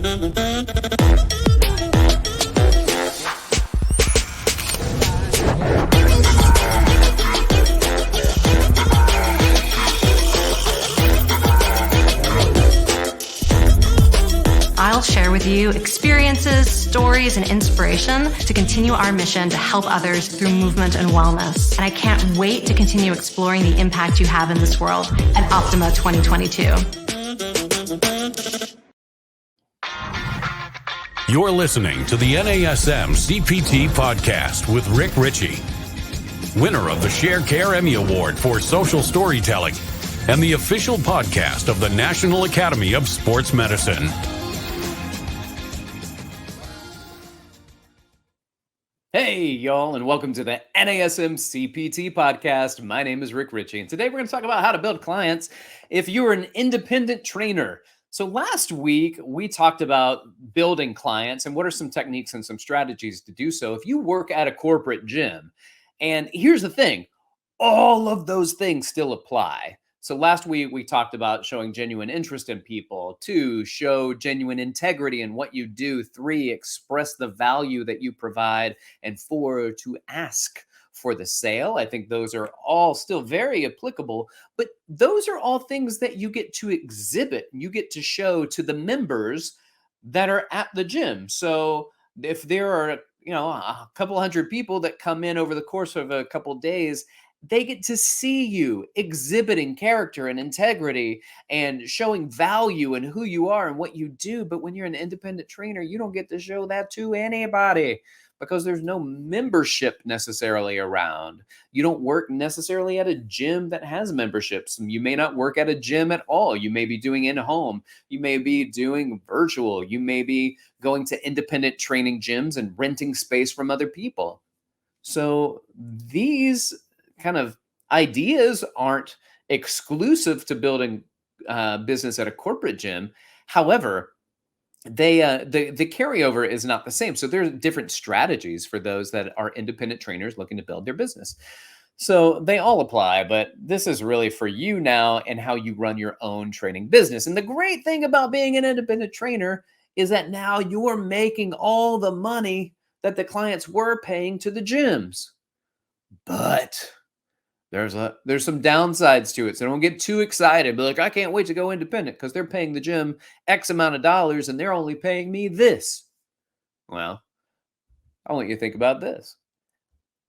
I'll share with you experiences, stories, and inspiration to continue our mission to help others through movement and wellness. And I can't wait to continue exploring the impact you have in this world at Optima 2022. You're listening to the NASM-CPT Podcast with Richey, winner of the Share Care Emmy Award for Social Storytelling and the official podcast of the National Academy of Sports Medicine. Hey, y'all, and welcome to the NASM-CPT Podcast. My name is Richey, and today we're going to talk about how to build clients if you're an independent trainer. So last week, we talked about building clients and what are some techniques and some strategies to do so if you work at a corporate gym. And here's the thing, all of those things still apply. So last week, we talked about showing genuine interest in people. 2, show genuine integrity in what you do. 3, express the value that you provide. And 4, to ask for the sale. I think those are all still very applicable, but those are all things that you get to exhibit. You get to show to the members that are at the gym. So if there are, a couple hundred people that come in over the course of a couple of days, they get to see you exhibiting character and integrity and showing value in who you are and what you do. But when you're an independent trainer, you don't get to show that to anybody because there's no membership necessarily around. You don't work necessarily at a gym that has memberships. You may not work at a gym at all. You may be doing in-home. You may be doing virtual. You may be going to independent training gyms and renting space from other people. So these kind of ideas aren't exclusive to building business at a corporate gym. However, the carryover is not the same. So there's different strategies for those that are independent trainers looking to build their business. So they all apply, but this is really for you now and how you run your own training business. And the great thing about being an independent trainer is that now you're making all the money that the clients were paying to the gyms. But there's some downsides to it. So don't get too excited. Be like, I can't wait to go independent because they're paying the gym X amount of dollars and they're only paying me this. Well, I want you to think about this.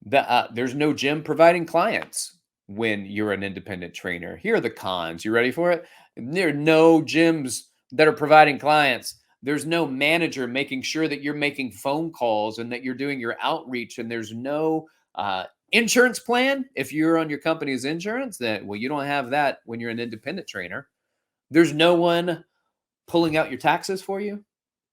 There's no gym providing clients when you're an independent trainer. Here are the cons. You ready for it? There are no gyms that are providing clients. There's no manager making sure that you're making phone calls and that you're doing your outreach. And there's no insurance plan. If you're on your company's insurance, you don't have that when you're an independent trainer. There's no one pulling out your taxes for you.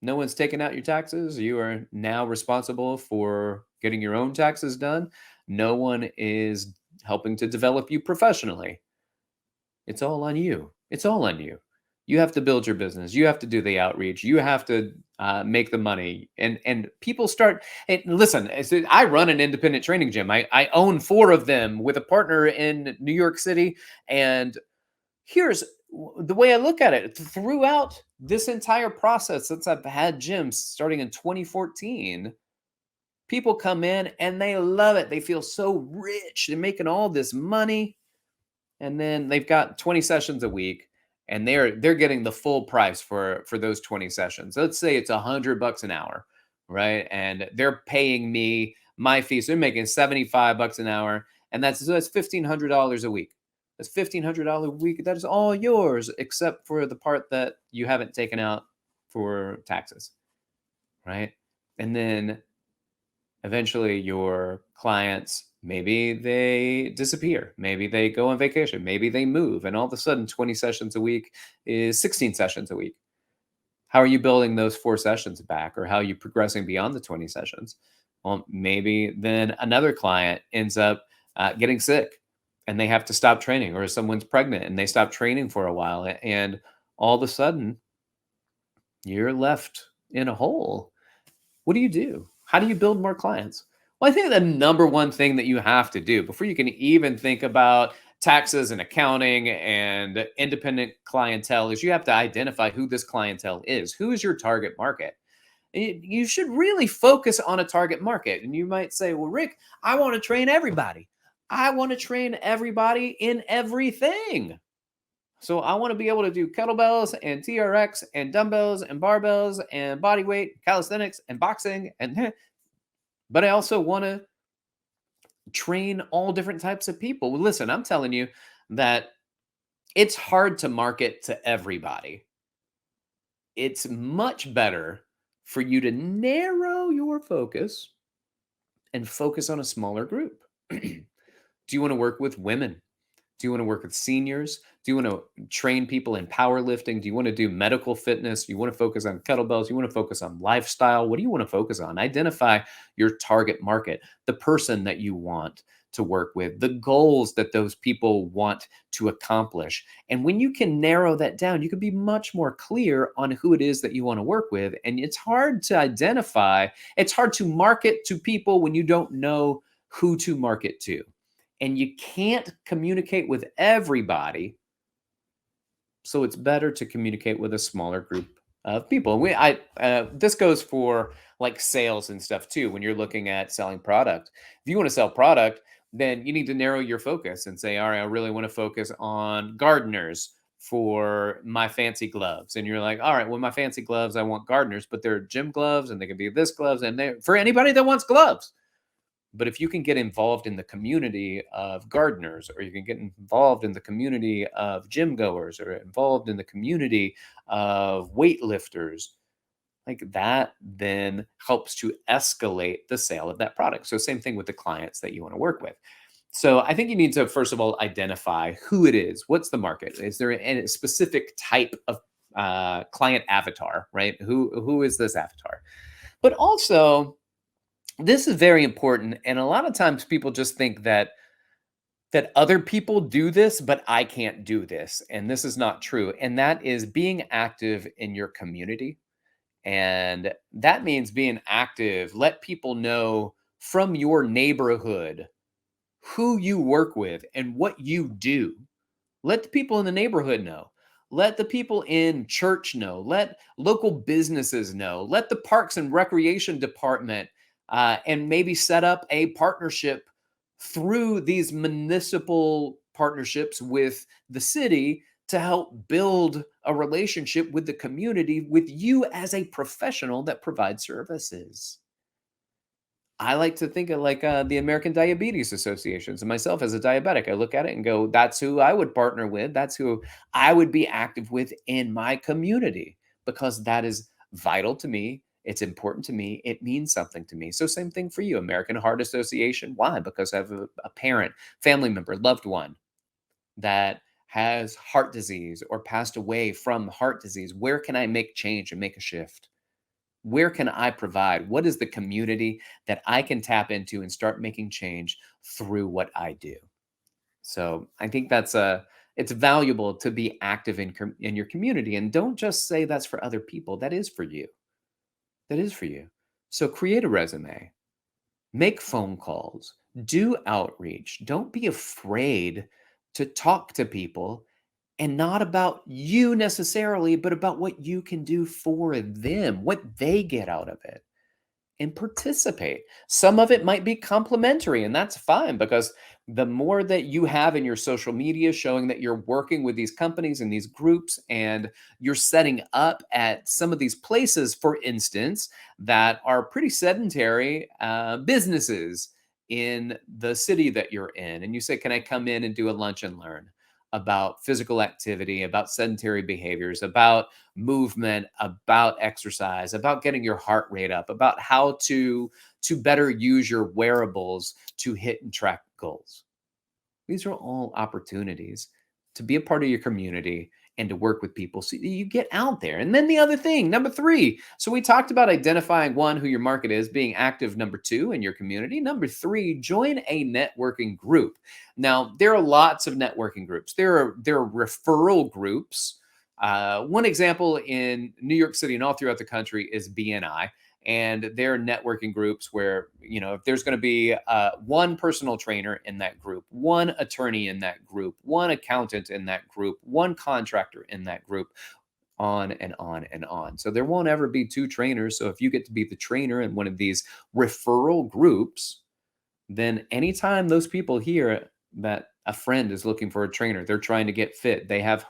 No one's taking out your taxes. You are now responsible for getting your own taxes done. No one is helping to develop you professionally. It's all on you. It's all on you. You have to build your business. You have to do the outreach. You have to make the money. And people start, and listen, I run an independent training gym. I own 4 of them with a partner in New York City. And here's the way I look at it. Throughout this entire process, since I've had gyms starting in 2014, people come in and they love it. They feel so rich. They're making all this money. And then they've got 20 sessions a week. And they're getting the full price for those 20 sessions. Let's say it's $100 an hour, right? And they're paying me my fee. So they're making $75 an hour. And that's $1,500 a week. That's $1,500 a week. That is all yours, except for the part that you haven't taken out for taxes, right? And then eventually your clients, maybe they disappear. Maybe they go on vacation. Maybe they move. And all of a sudden, 20 sessions a week is 16 sessions a week. How are you building those 4 sessions back? Or how are you progressing beyond the 20 sessions? Well, maybe then another client ends up getting sick and they have to stop training, or someone's pregnant and they stop training for a while. And all of a sudden, you're left in a hole. What do you do? How do you build more clients? Well, I think the number one thing that you have to do before you can even think about taxes and accounting and independent clientele is you have to identify who this clientele is. Who is your target market? You should really focus on a target market. And you might say, well, Rick, I want to train everybody. I want to train everybody in everything. So I want to be able to do kettlebells and TRX and dumbbells and barbells and body weight, calisthenics and boxing. But I also want to train all different types of people. Well, listen, I'm telling you that it's hard to market to everybody. It's much better for you to narrow your focus and focus on a smaller group. Do you want to work with women? Do you want to work with seniors? Do you want to train people in powerlifting? Do you want to do medical fitness? Do you want to focus on kettlebells? Do you want to focus on lifestyle? What do you want to focus on? Identify your target market, the person that you want to work with, the goals that those people want to accomplish. And when you can narrow that down, you can be much more clear on who it is that you want to work with. And it's hard to identify, it's hard to market to people when you don't know who to market to. And you can't communicate with everybody. So it's better to communicate with a smaller group of people. This goes for like sales and stuff too. When you're looking at selling product, if you want to sell product, then you need to narrow your focus and say, all right, I really want to focus on gardeners for my fancy gloves. And you're like, all right, well, my fancy gloves, I want gardeners, but they're gym gloves and they can be this gloves and they're for anybody that wants gloves. But if you can get involved in the community of gardeners, or you can get involved in the community of gym goers, or involved in the community of weightlifters, like that then helps to escalate the sale of that product. So same thing with the clients that you want to work with. So I think you need to, first of all, identify who it is. What's the market? Is there a specific type of client avatar, right? Who is this avatar? But also, this is very important. And a lot of times people just think that other people do this, but I can't do this. And this is not true. And that is being active in your community. And that means being active. Let people know from your neighborhood who you work with and what you do. Let the people in the neighborhood know. Let the people in church know. Let local businesses know. Let the Parks and Recreation Department and maybe set up a partnership through these municipal partnerships with the city to help build a relationship with the community with you as a professional that provides services. I like to think of like the American Diabetes Associations, and myself as a diabetic, I look at it and go, that's who I would partner with. That's who I would be active with in my community, because that is vital to me. It's important to me. It means something to me. So same thing for you, American Heart Association. Why? Because I have a parent, family member, loved one that has heart disease or passed away from heart disease. Where can I make change and make a shift? Where can I provide? What is the community that I can tap into and start making change through what I do? So I think it's valuable to be active in your community, and don't just say that's for other people. That is for you. That is for you. So create a resume, make phone calls, do outreach. Don't be afraid to talk to people, and not about you necessarily, but about what you can do for them, what they get out of it, and participate. Some of it might be complimentary, and that's fine, because the more that you have in your social media showing that you're working with these companies and these groups, and you're setting up at some of these places, for instance, that are pretty sedentary businesses in the city that you're in, and you say, can I come in and do a lunch and learn about physical activity, about sedentary behaviors, about movement, about exercise, about getting your heart rate up, about how to better use your wearables to hit and track goals. These are all opportunities to be a part of your community and to work with people so you get out there. And then the other thing, number 3. So we talked about identifying, 1, who your market is, being active, number 2, in your community. Number 3, join a networking group. Now, there are lots of networking groups. There are referral groups. One example in New York City and all throughout the country is BNI. And there are networking groups where, if there's going to be one personal trainer in that group, one attorney in that group, one accountant in that group, one contractor in that group, on and on and on. So there won't ever be two trainers. So if you get to be the trainer in one of these referral groups, then anytime those people hear that a friend is looking for a trainer, they're trying to get fit, they have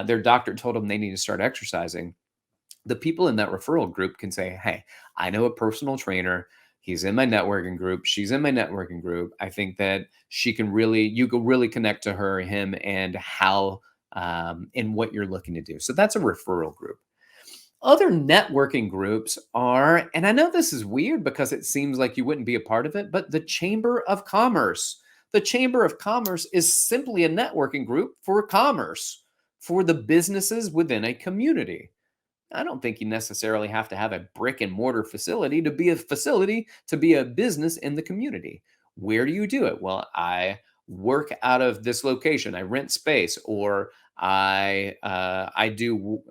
their doctor told them they need to start exercising, the people in that referral group can say, hey, I know a personal trainer. He's in my networking group. She's in my networking group. I think that you can really connect to her, him, and how, and what you're looking to do. So that's a referral group. Other networking groups are, and I know this is weird because it seems like you wouldn't be a part of it, but the Chamber of Commerce. The Chamber of Commerce is simply a networking group for commerce, for the businesses within a community. I don't think you necessarily have to have a brick and mortar facility to be a business in the community. Where do you do it? Well, I work out of this location. I rent space, or I do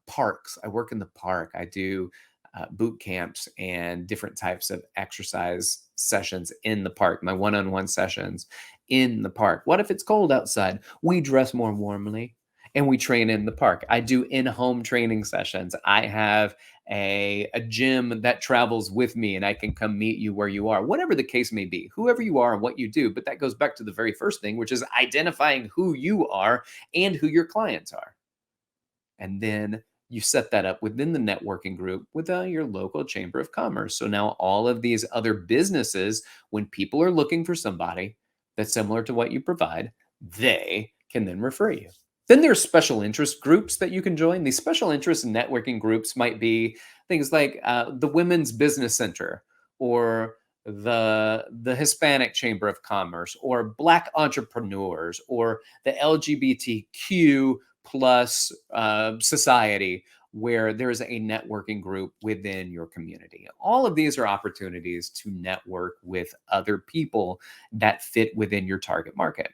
parks. I work in the park. I do boot camps and different types of exercise sessions in the park, my one-on-one sessions in the park. What if it's cold outside? We dress more warmly and we train in the park. I do in-home training sessions. I have a gym that travels with me, and I can come meet you where you are, whatever the case may be, whoever you are and what you do. But that goes back to the very first thing, which is identifying who you are and who your clients are. And then you set that up within the networking group with your local chamber of commerce. So now all of these other businesses, when people are looking for somebody that's similar to what you provide, they can then refer you. Then there's special interest groups that you can join. These special interest networking groups might be things like the Women's Business Center, or the Hispanic Chamber of Commerce, or Black entrepreneurs, or the LGBTQ plus society, where there's a networking group within your community. All of these are opportunities to network with other people that fit within your target market.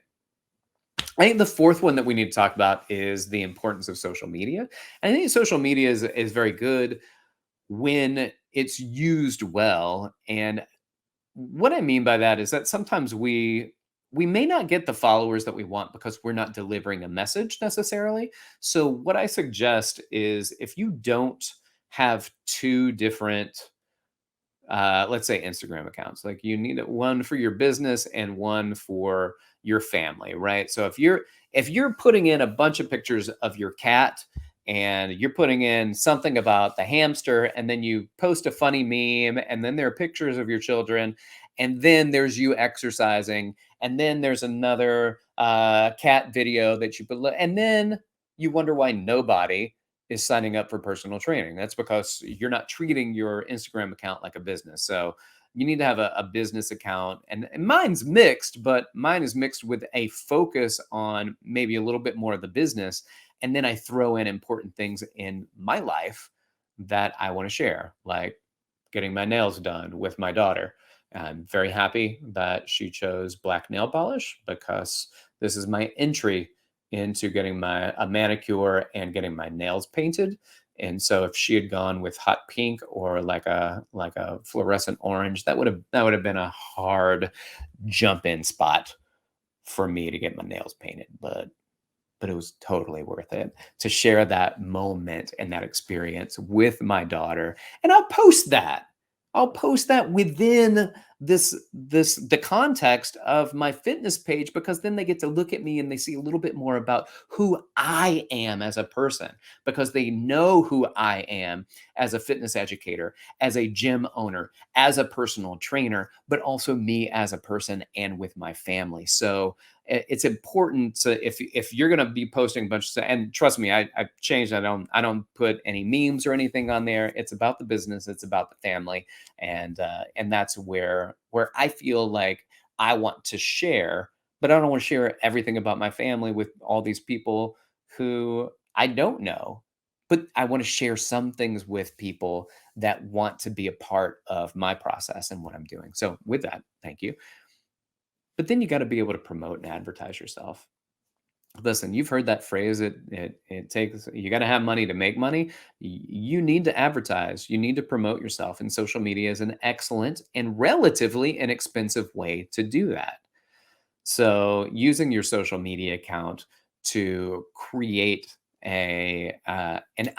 I think the fourth one that we need to talk about is the importance of social media. I think social media is very good when it's used well. And what I mean by that is that sometimes we may not get the followers that we want because we're not delivering a message necessarily. So what I suggest is, if you don't have two different, let's say, Instagram accounts, like you need one for your business and one for your family, right? So if you're putting in a bunch of pictures of your cat, and you're putting in something about the hamster, and then you post a funny meme, and then there are pictures of your children, and then there's you exercising, and then there's another cat video that you put, and then you wonder why nobody is signing up for personal training. That's because you're not treating your Instagram account like a business. So you need to have a business account, and mine's mixed, but mine is mixed with a focus on maybe a little bit more of the business. And then I throw in important things in my life that I want to share, like getting my nails done with my daughter. I'm very happy that she chose black nail polish, because this is my entry into getting a manicure and getting my nails painted. And so if she had gone with hot pink or like a fluorescent orange, that would have been a hard jump in spot for me to get my nails painted. But it was totally worth it to share that moment and that experience with my daughter. And I'll post that within the context of my fitness page, because then they get to look at me and they see a little bit more about who I am as a person, because they know who I am as a fitness educator, as a gym owner, as a personal trainer, but also me as a person and with my family. So it's important to, if you're going to be posting a bunch of stuff, and trust me, I've changed. I don't put any memes or anything on there. It's about the business. It's about the family. And that's where I feel like I want to share, but I don't want to share everything about my family with all these people who I don't know, but I want to share some things with people that want to be a part of my process and what I'm doing. So with that, thank you. But then you got to be able to promote and advertise yourself. Listen, you've heard that phrase. It takes, you got to have money to make money. You need to advertise. You need to promote yourself, and social media is an excellent and relatively inexpensive way to do that. So using your social media account to create an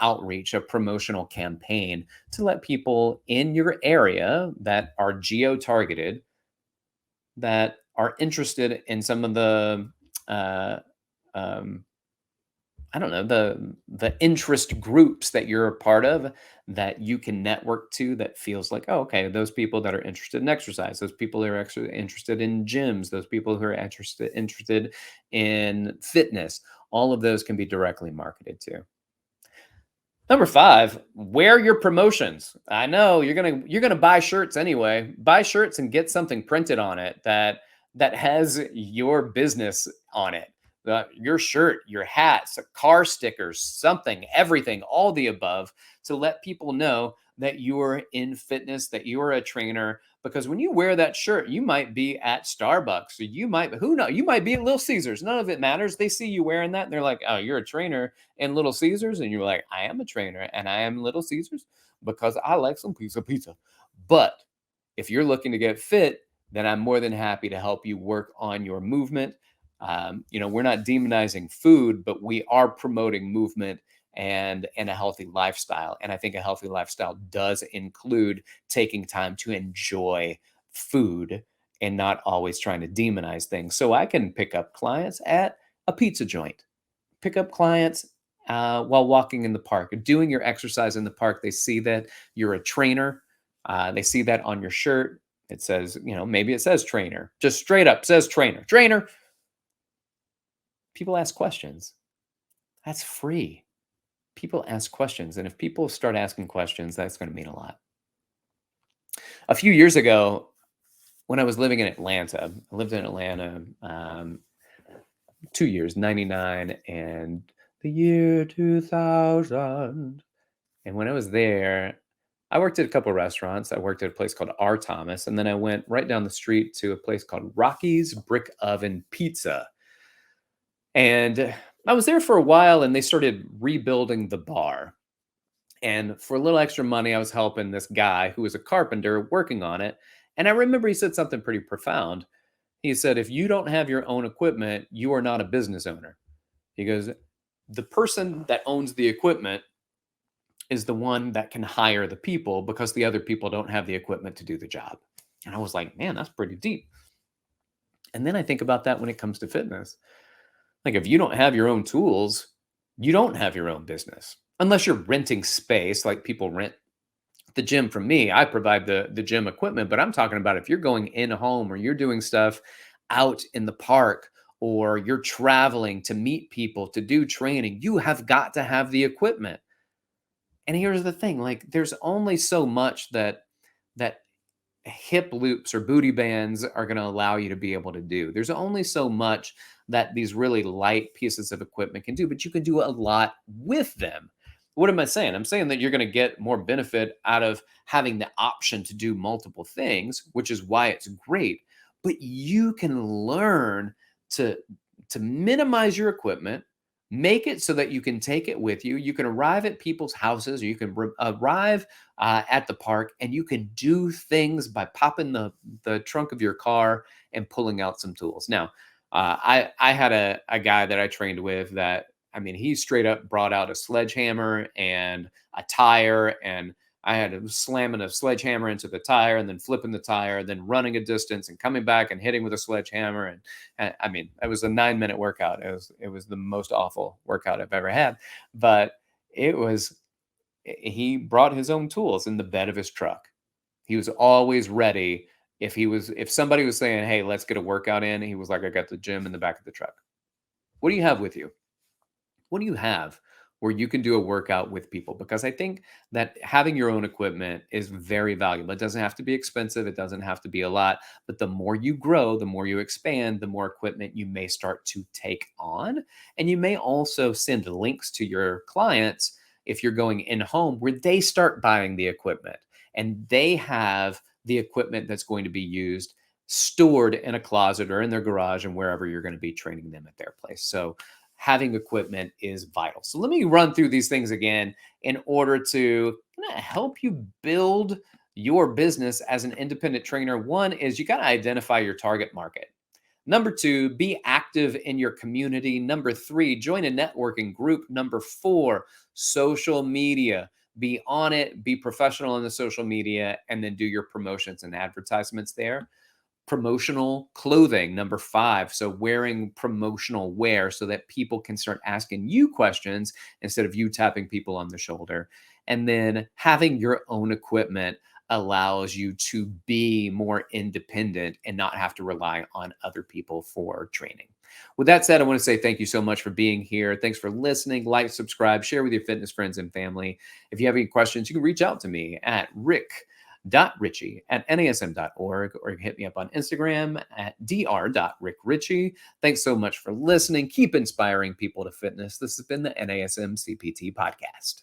outreach, a promotional campaign to let people in your area that are geo-targeted, that are interested in some of the uh, um, I don't know, the interest groups that you're a part of, that you can network to, that feels like, oh, okay, those people that are interested in exercise, those people who are actually interested in gyms, those people who are interested in fitness, all of those can be directly marketed to. Number 5, wear your promotions. I know you're gonna buy shirts anyway. Buy shirts and get something printed on it that has your business on it. Your shirt, your hats, car stickers, something, everything, all the above, to let people know that you're in fitness, that you're a trainer. Because when you wear that shirt, you might be at Starbucks, or you might, who knows, you might be at Little Caesars. None of it matters. They see you wearing that, and they're like, "Oh, you're a trainer in Little Caesars," and you're like, "I am a trainer, and I am Little Caesars because I like some piece of pizza." But if you're looking to get fit, then I'm more than happy to help you work on your movement. We're not demonizing food, but we are promoting movement and a healthy lifestyle. And I think a healthy lifestyle does include taking time to enjoy food and not always trying to demonize things. So I can pick up clients at a pizza joint, pick up clients while walking in the park, doing your exercise in the park. They see that you're a trainer. They see that on your shirt. It says, maybe it says trainer, just straight up says trainer, trainer. People ask questions. That's free. People ask questions. And if people start asking questions, that's going to mean a lot. A few years ago, when I was living in Atlanta, I lived in Atlanta 2 years, 99 and the year 2000. And when I was there, I worked at a couple of restaurants. I worked at a place called R. Thomas. And then I went right down the street to a place called Rocky's Brick Oven Pizza. And I was there for a while, and they started rebuilding the bar. And for a little extra money, I was helping this guy who was a carpenter working on it. And I remember he said something pretty profound. He said, "If you don't have your own equipment, you are not a business owner." He goes, "The person that owns the equipment is the one that can hire the people, because the other people don't have the equipment to do the job." And I was like, man, that's pretty deep. And then I think about that when it comes to fitness. Like, if you don't have your own tools, you don't have your own business. Unless you're renting space, like people rent the gym from me. I provide the gym equipment, but I'm talking about if you're going in home, or you're doing stuff out in the park, or you're traveling to meet people to do training, you have got to have the equipment. And here's the thing, like, there's only so much that hip loops or booty bands are going to allow you to be able to do. There's only so much that these really light pieces of equipment can do, but you can do a lot with them. What am I saying? I'm saying that you're going to get more benefit out of having the option to do multiple things, which is why it's great. But you can learn to minimize your equipment, make it so that you can take it with you. You can arrive at people's houses, or you can arrive at the park, and you can do things by popping the trunk of your car and pulling out some tools. Now, I had a guy that I trained with that, I mean, he straight up brought out a sledgehammer and a tire, and I had him slamming a sledgehammer into the tire, and then flipping the tire, then running a distance and coming back and hitting with a sledgehammer. And I mean, it was a 9-minute workout. It was the most awful workout I've ever had, but he brought his own tools in the bed of his truck. He was always ready. If somebody was saying, "Hey, let's get a workout in," he was like, "I got the gym in the back of the truck." What do you have with you? What do you have where you can do a workout with people? Because I think that having your own equipment is very valuable. It doesn't have to be expensive. It doesn't have to be a lot. But the more you grow, the more you expand, the more equipment you may start to take on. And you may also send links to your clients, if you're going in home, where they start buying the equipment, and they have the equipment that's going to be used stored in a closet or in their garage, and wherever you're going to be training them at their place. So having equipment is vital. So let me run through these things again in order to help you build your business as an independent trainer. One is you got to identify your target market. Number two, be active in your community. Number three, join a networking group. Number four, social media. Be on it, be professional in the social media, and then do your promotions and advertisements there. Promotional clothing, number five. So wearing promotional wear so that people can start asking you questions instead of you tapping people on the shoulder. And then having your own equipment allows you to be more independent and not have to rely on other people for training. With that said, I want to say thank you so much for being here. Thanks for listening. Like, subscribe, share with your fitness friends and family. If you have any questions, you can reach out to me at rick.richey@nasm.org, or you can hit me up on Instagram at dr.rickrichey. Thanks so much for listening. Keep inspiring people to fitness. This has been the NASM CPT Podcast.